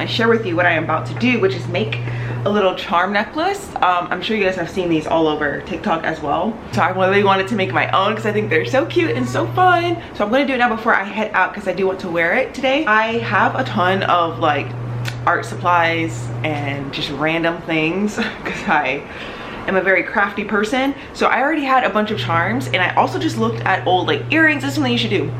and share with you what I am about to do, which is make a little charm necklace. I'm sure you guys have seen these all over TikTok as well. So I really wanted to make my own because I think they're so cute and so fun. So I'm gonna do it now before I head out because I do want to wear it today. I have a ton of like art supplies and just random things because I am a very crafty person. So I already had a bunch of charms, and I also just looked at old like earrings. This is something you should do.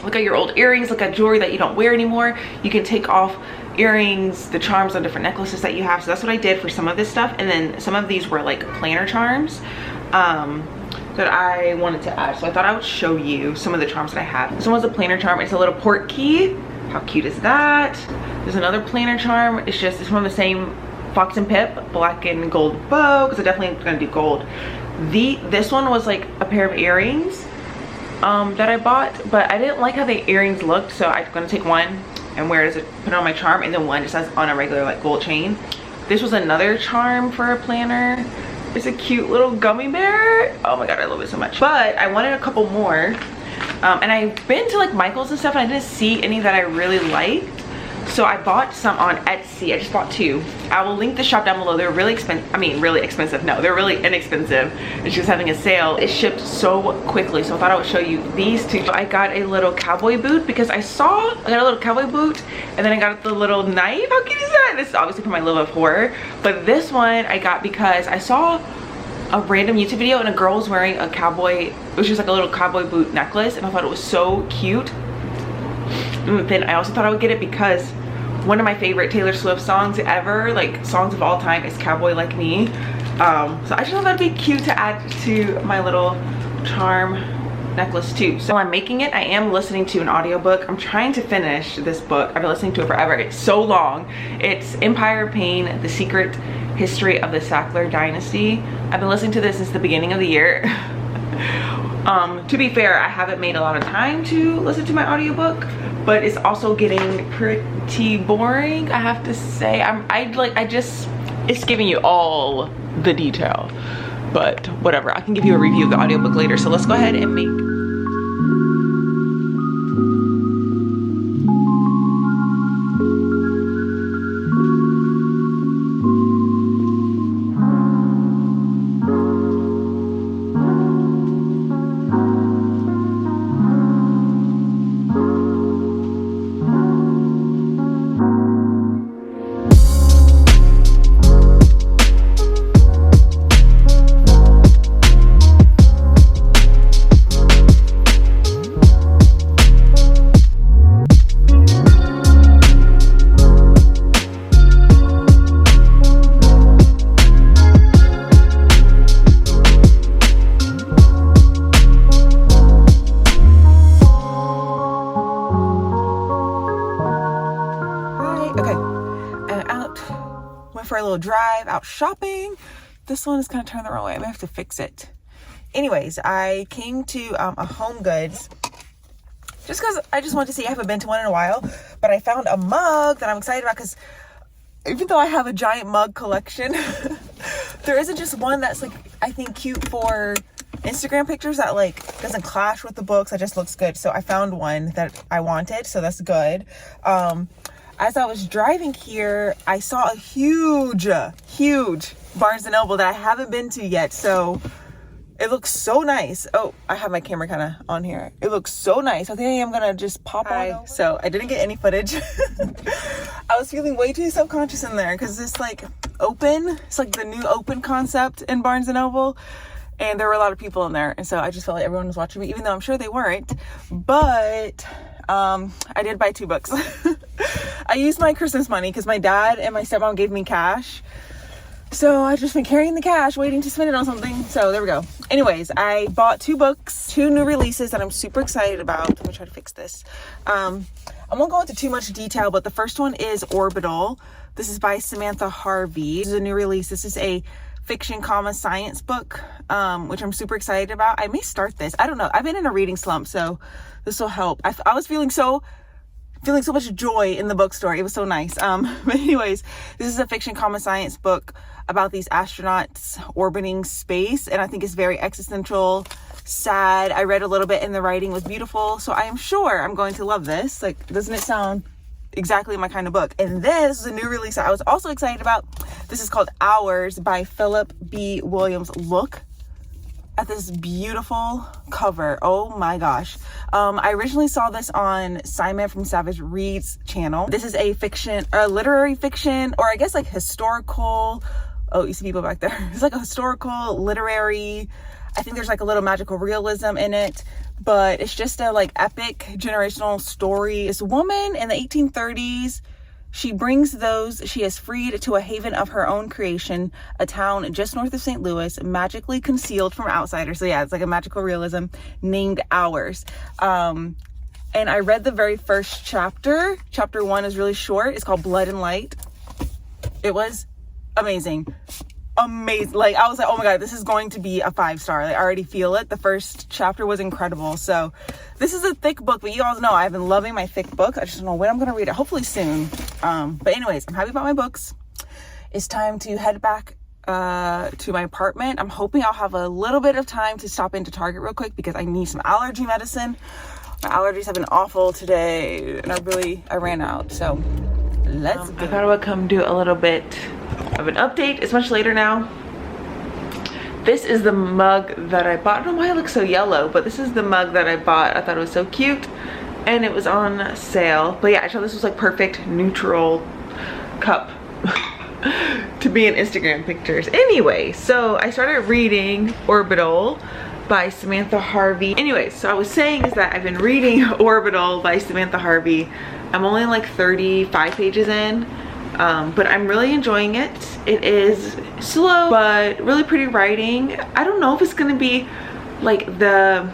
Look at your old earrings, look at jewelry that you don't wear anymore. You can take off earrings, the charms on different necklaces that you have. So that's what I did for some of this stuff. And then some of these were like planner charms that I wanted to add. So I thought I would show you some of the charms that I have. This one was a planner charm. It's a little port key. How cute is that? There's another planner charm. It's from the same Fox and Pip black and gold bow, because I definitely gonna do gold. This one was like a pair of earrings that I bought, but I didn't like how the earrings looked, so I'm gonna take one and wear it as put it on my charm, and then one just has on a regular like gold chain. This was another charm for a planner. It's a cute little gummy bear. Oh my god, I love it so much. But I wanted a couple more, and I've been to like Michael's and stuff, and I didn't see any that I really liked. So I bought some on Etsy. I just bought two. I will link the shop down below. They're really expensive. I mean, really expensive. No, they're really inexpensive. It's just having a sale. It shipped so quickly, so I thought I would show you these two. I got a little cowboy boot because I got a little cowboy boot, and then I got the little knife. How cute is that? This is obviously for my love of horror, but this one I got because I saw a random YouTube video and a girl was wearing a cowboy, it was just like a little cowboy boot necklace, and I thought it was so cute. And then I also thought I would get it because one of my favorite Taylor Swift songs ever, like songs of all time, is Cowboy Like Me. So I just thought that'd be cute to add to my little charm necklace too. So while I'm making it, I am listening to an audiobook. I'm trying to finish this book. I've been listening to it forever. It's so long. It's Empire of Pain, The Secret History of the Sackler Dynasty. I've been listening to this since the beginning of the year. To be fair, I haven't made a lot of time to listen to my audiobook, but it's also getting pretty boring, I have to say. It's giving you all the detail, but whatever. I can give you a review of the audiobook later. So let's go ahead and make for a little drive out shopping. This one is kind of turned the wrong way. I may have to fix it. Anyways, I came to a Home Goods just because I just wanted to see. I haven't been to one in a while, but I found a mug that I'm excited about because even though I have a giant mug collection, there isn't just one that's like, I think, cute for Instagram pictures that like doesn't clash with the books. That just looks good. So I found one that I wanted, so that's good. As I was driving here, I saw a huge Barnes & Noble that I haven't been to yet. So it looks so nice. Oh, I have my camera kind of on here. It looks so nice. I think I'm gonna just pop on over. So I didn't get any footage. I was feeling way too self-conscious in there because it's like open. It's like the new open concept in Barnes & Noble. And there were a lot of people in there. And so I just felt like everyone was watching me, even though I'm sure they weren't. But I did buy 2 books. I used my Christmas money because my dad and my stepmom gave me cash. So I just been carrying the cash, waiting to spend it on something. So there we go. Anyways, I bought 2 books, 2 new releases that I'm super excited about. Let me try to fix this. I won't go into too much detail, but the first one is Orbital. This is by Samantha Harvey. This is a new release. This is a fiction, science book, which I'm super excited about. I may start this. I don't know. I've been in a reading slump, so this will help. I was feeling so much joy in the bookstore. It was so nice. But anyways, this is a fiction, science book about these astronauts orbiting space, and I think it's very existential, sad. I read a little bit and the writing was beautiful, so I am sure I'm going to love this. Like, doesn't it sound exactly my kind of book. And this is a new release that I was also excited about. This is called Hours by Philip B. Williams. Look at this beautiful cover. Oh my gosh. I originally saw this on Simon from Savage Reads channel. This is a literary fiction, or I guess like historical. Oh, you see people back there. It's like a historical, literary, I think there's like a little magical realism in it, but it's just a like epic generational story. It's a woman in the 1830s. She brings those she has freed to a haven of her own creation, a town just north of St. Louis, magically concealed from outsiders. So yeah, it's like a magical realism named Hours. And I read the very first chapter. Chapter 1 is really short. It's called Blood and Light. It was amazing. Like, I was like, oh my god, this is going to be a 5-star. Like, I already feel it. The first chapter was incredible. So this is a thick book, but you all know I've been loving my thick book. I just don't know when I'm gonna read it. Hopefully soon. But anyways, I'm happy about my books. It's time to head back to my apartment. I'm hoping I'll have a little bit of time to stop into Target real quick because I need some allergy medicine. My allergies have been awful today, and I ran out. So let's go. I thought I would come do a little bit of an update. It's much later now. This is the mug that I bought. I don't know why it looks so yellow, but this is the mug that I bought. I thought it was so cute and it was on sale. But yeah, I thought this was like perfect neutral cup to be in Instagram pictures. Anyway, so I started reading Orbital by Samantha Harvey. Anyway, so I was saying is that I've been reading Orbital by Samantha Harvey. I'm only like 35 pages in. But I'm really enjoying it. It is slow, but really pretty writing. I don't know if it's gonna be like the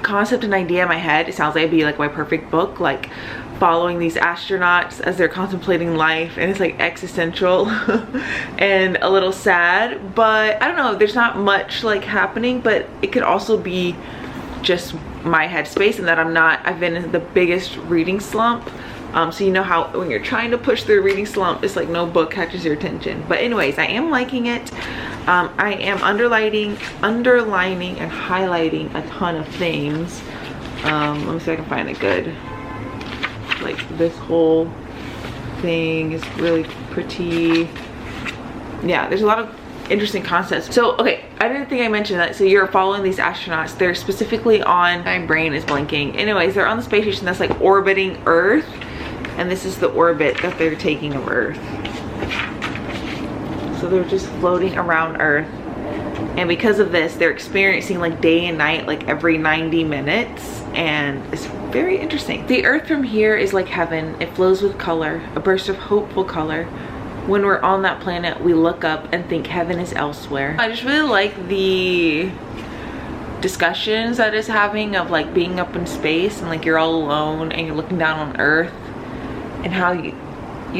concept and idea in my head. It sounds like it'd be like my perfect book, like following these astronauts as they're contemplating life, and it's like existential and a little sad, but I don't know, there's not much like happening, but it could also be just my headspace and that I've been in the biggest reading slump. So you know how when you're trying to push through a reading slump, it's like no book catches your attention. But anyways, I am liking it. I am underlining and highlighting a ton of things. Let me see if I can find a good, like this whole thing is really pretty. Yeah, there's a lot of interesting concepts. So okay, I didn't think I mentioned that. So you're following these astronauts. They're specifically on, my brain is blinking. Anyways, they're on the space station that's like orbiting Earth. And this is the orbit that they're taking of Earth. So they're just floating around Earth. And because of this, they're experiencing like day and night, like every 90 minutes. And it's very interesting. The Earth from here is like heaven. It flows with color, a burst of hopeful color. When we're on that planet, we look up and think heaven is elsewhere. I just really like the discussions that it's having of like being up in space and like you're all alone and you're looking down on Earth. And how you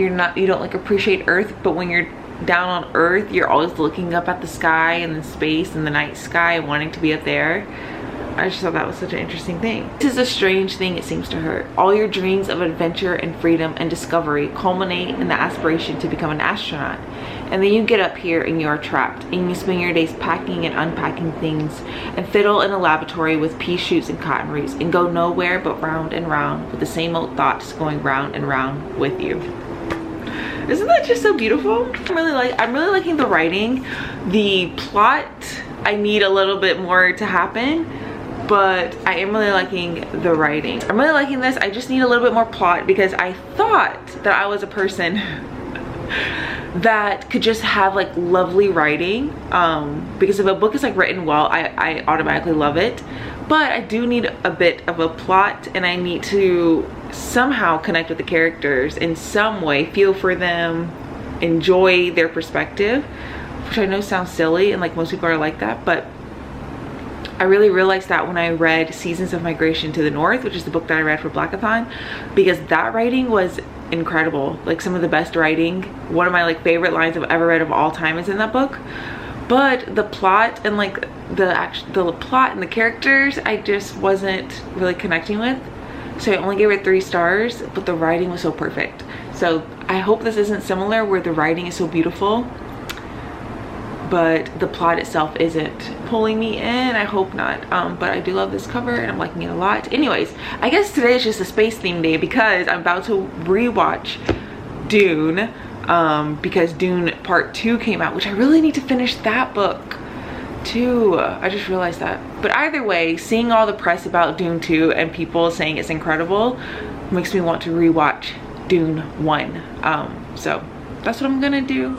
don't like appreciate Earth, but when you're down on Earth, you're always looking up at the sky and the space and the night sky, wanting to be up there. I just thought that was such an interesting thing. This is a strange thing, it seems to her. All your dreams of adventure and freedom and discovery culminate in the aspiration to become an astronaut. And then you get up here and you are trapped, and you spend your days packing and unpacking things and fiddle in a laboratory with pea shoots and cotton roots and go nowhere but round and round with the same old thoughts going round and round with you. Isn't that just so beautiful? I'm really liking the writing. The plot, I need a little bit more to happen, but I am really liking the writing. I'm really liking this. I just need a little bit more plot because I thought that I was a person that could just have like lovely writing, because if a book is like written well, I automatically love it. But I do need a bit of a plot, and I need to somehow connect with the characters in some way, feel for them, enjoy their perspective, which I know sounds silly and like most people are like that, but I really realized that when I read Seasons of Migration to the North, which is the book that I read for Blackathon, because that writing was incredible. Like some of the best writing. One of my like favorite lines I've ever read of all time is in that book. But the plot and like the plot and the characters, I just wasn't really connecting with. So I only gave it 3 stars, but the writing was so perfect. So I hope this isn't similar where the writing is so beautiful, but the plot itself isn't pulling me in. I hope not. But I do love this cover and I'm liking it a lot. Anyways, I guess today is just a space theme day because I'm about to rewatch Dune, because Dune Part 2 came out, which I really need to finish that book too. I just realized that. But either way, seeing all the press about Dune 2 and people saying it's incredible makes me want to rewatch Dune 1. So that's what I'm gonna do.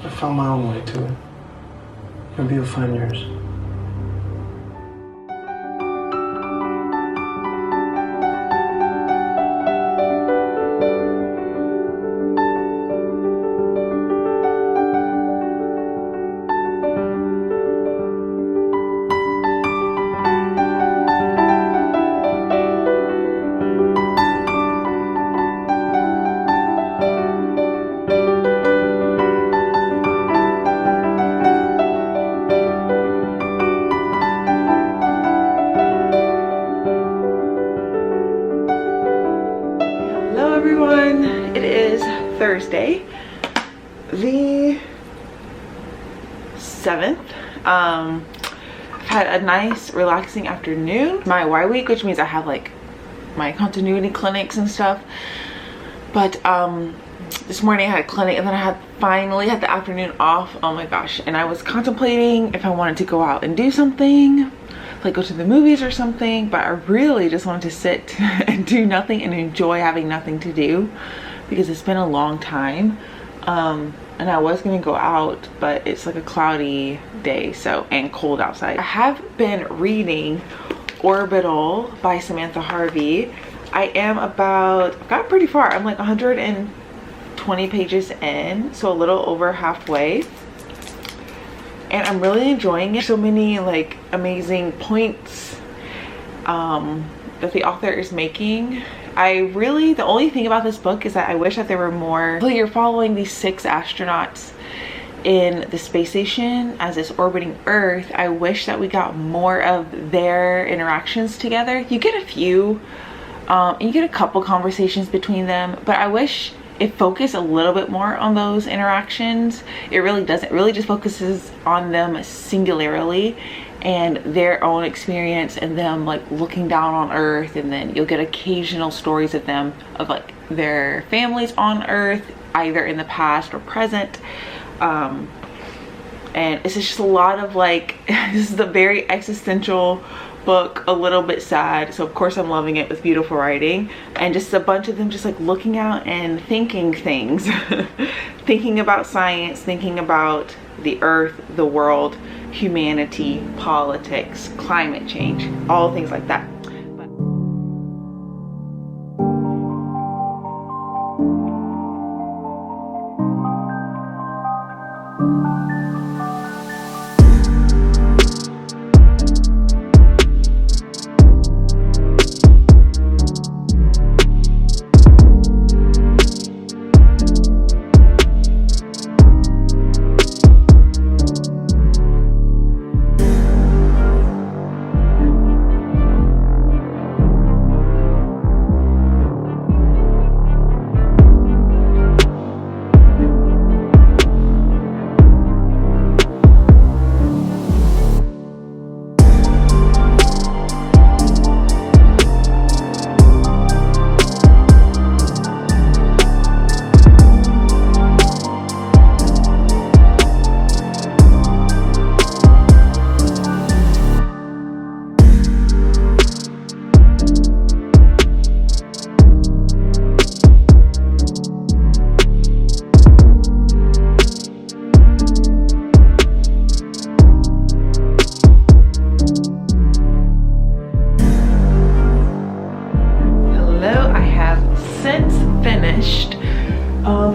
I found my own way to it. Maybe you'll find yours. Thursday, the 7th. I've had a nice relaxing afternoon. My Y week, which means I have like my continuity clinics and stuff. But this morning I had a clinic and then I finally had the afternoon off. Oh my gosh. And I was contemplating if I wanted to go out and do something, like go to the movies or something, but I really just wanted to sit and do nothing and enjoy having nothing to do, because it's been a long time. And I was gonna go out, but it's like a cloudy day, so, and cold outside. I have been reading Orbital by Samantha Harvey. I am I've got pretty far. I'm like 120 pages in, so a little over halfway. And I'm really enjoying it. So many like amazing points that the author is making. The only thing about this book is that I wish that there were more. Well, you're following these 6 astronauts in the space station as it's orbiting Earth. I wish that we got more of their interactions together. You get a few, and you get a couple conversations between them, but I wish it focused a little bit more on those interactions. It really doesn't. It really just focuses on them singularly and their own experience and them like looking down on Earth, and then you'll get occasional stories of them, of like their families on Earth, either in the past or present. And it's just a lot of like, this is a very existential book, a little bit sad, so of course I'm loving it, with beautiful writing and just a bunch of them just like looking out and thinking things thinking about science, thinking about the Earth, the world, humanity, politics, climate change, all things like that.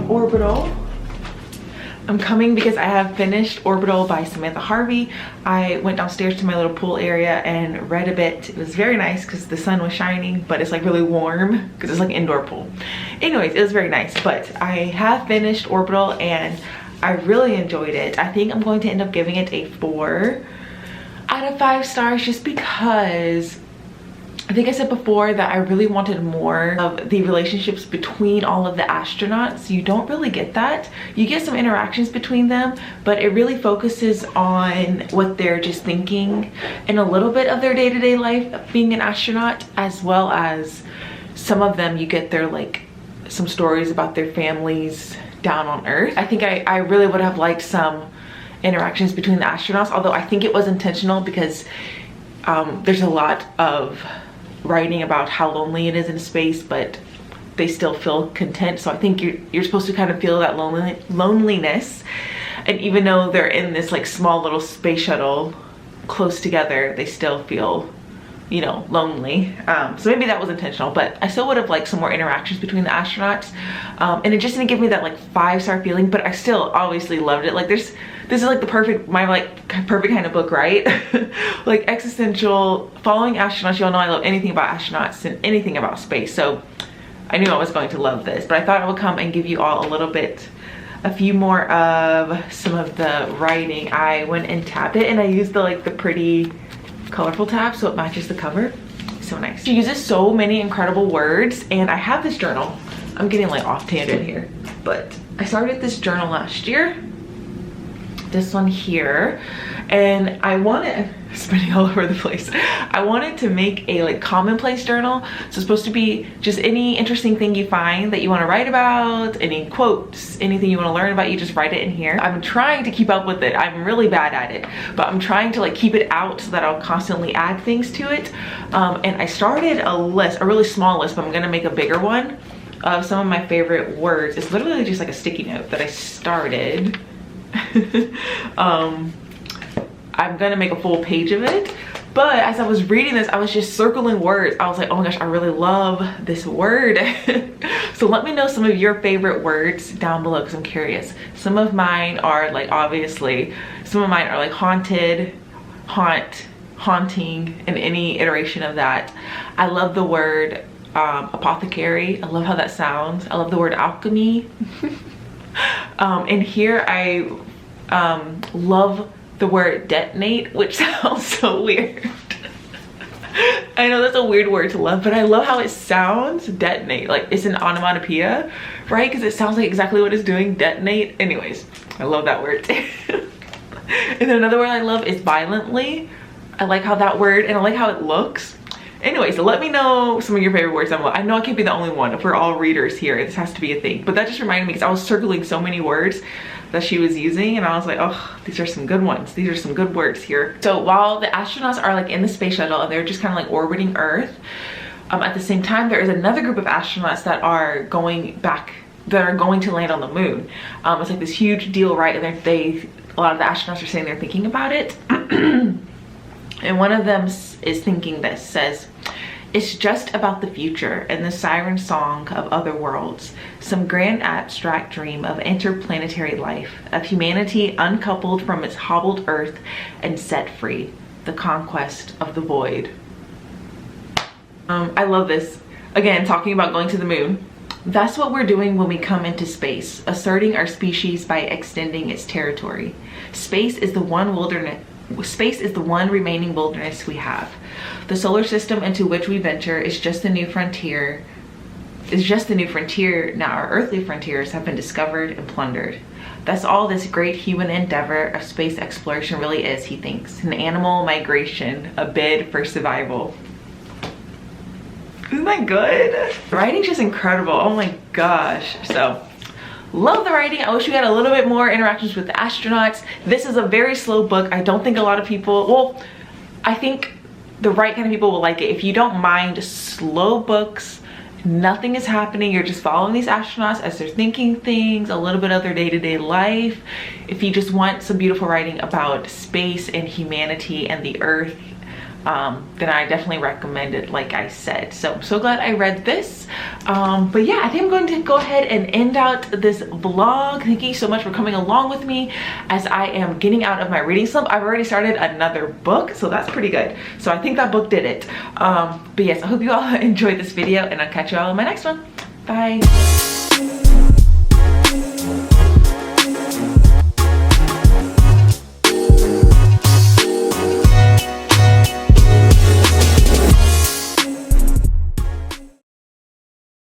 Orbital. I'm coming because I have finished Orbital by Samantha Harvey. I went downstairs to my little pool area and read a bit. It was very nice because the sun was shining, but it's like really warm because it's like an indoor pool. Anyways, it was very nice, but I have finished Orbital and I really enjoyed it. I think I'm going to end up giving it a 4 out of 5 stars just because I think I said before that I really wanted more of the relationships between all of the astronauts. You don't really get that. You get some interactions between them, but it really focuses on what they're just thinking and a little bit of their day-to-day life of being an astronaut, as well as some of them you get their like some stories about their families down on Earth. I think I really would have liked some interactions between the astronauts, although I think it was intentional because there's a lot of writing about how lonely it is in space, but they still feel content. So I think you're supposed to kind of feel that loneliness, and even though they're in this like small little space shuttle close together, they still feel, you know, lonely. So maybe that was intentional, but I still would have liked some more interactions between the astronauts, and it just didn't give me that like 5-star feeling, but I still obviously loved it. Like this is like the perfect kind of book, right? Like existential, following astronauts. Y'all know I love anything about astronauts and anything about space, so I knew I was going to love this. But I thought I would come and give you all a few more of some of the writing. I went and tabbed it, and I used the pretty colorful tab so it matches the cover. So nice. She uses so many incredible words, and I have this journal. I'm getting like off tangent here, but I started this journal last year, this one here, and I wanted, spinning all over the place, I wanted to make a like commonplace journal. So it's supposed to be just any interesting thing you find that you want to write about, any quotes, anything you want to learn about, you just write it in here. I'm trying to keep up with it. I'm really bad at it, but I'm trying to like keep it out so that I'll constantly add things to it. And I started a list, a really small list, but I'm gonna make a bigger one of some of my favorite words. It's literally just like a sticky note that I started. I'm gonna make a full page of it, but as I was reading this, I was just circling words. I was like, oh my gosh, I really love this word. So let me know some of your favorite words down below, because I'm curious. Some of mine are like, obviously, some of mine are like haunted, haunting, and any iteration of that. I love the word apothecary. I love how that sounds. I love the word alchemy. And here I love the word detonate, which sounds so weird. I know that's a weird word to love, but I love how it sounds. Detonate, like it's an onomatopoeia, right? Because it sounds like exactly what it's doing. Detonate. Anyways, I love that word. And then another word I love is violently. I like how that word, and I like how it looks. Anyway, so let me know some of your favorite words down below. I know I can't be the only one. If we're all readers here, this has to be a thing. But that just reminded me, because I was circling so many words that she was using, and I was like, oh, these are some good ones. These are some good words here. So while the astronauts are like in the space shuttle and they're just kind of like orbiting Earth, at the same time, there is another group of astronauts that are going to land on the moon. It's like this huge deal, right? And a lot of the astronauts are saying they're thinking about it. And one of them is thinking this, says, it's just about the future and the siren song of other worlds, some grand abstract dream of interplanetary life, of humanity uncoupled from its hobbled Earth and set free, the conquest of the void. I love this. Again, talking about going to the moon. That's what we're doing when we come into space, asserting our species by extending its territory. Space is the one remaining wilderness we have. The solar system into which we venture is just the new frontier. Now our earthly frontiers have been discovered and plundered. That's all this great human endeavor of space exploration really is, he thinks. An animal migration, a bid for survival. Isn't that good? The writing's just incredible. Oh my gosh. So love the writing. I wish we had a little bit more interactions with the astronauts. This is a very slow book. I don't think a lot of people, well, I think the right kind of people will like it. If you don't mind slow books, nothing is happening, you're just following these astronauts as they're thinking things, a little bit of their day-to-day life. If you just want some beautiful writing about space and humanity and the Earth, then I definitely recommend it, like I said. So I'm so glad I read this. But yeah, I think I'm going to go ahead and end out this vlog. Thank you so much for coming along with me as I am getting out of my reading slump. I've already started another book, so that's pretty good. So I think that book did it. But yes, I hope you all enjoyed this video, and I'll catch you all in my next one. Bye.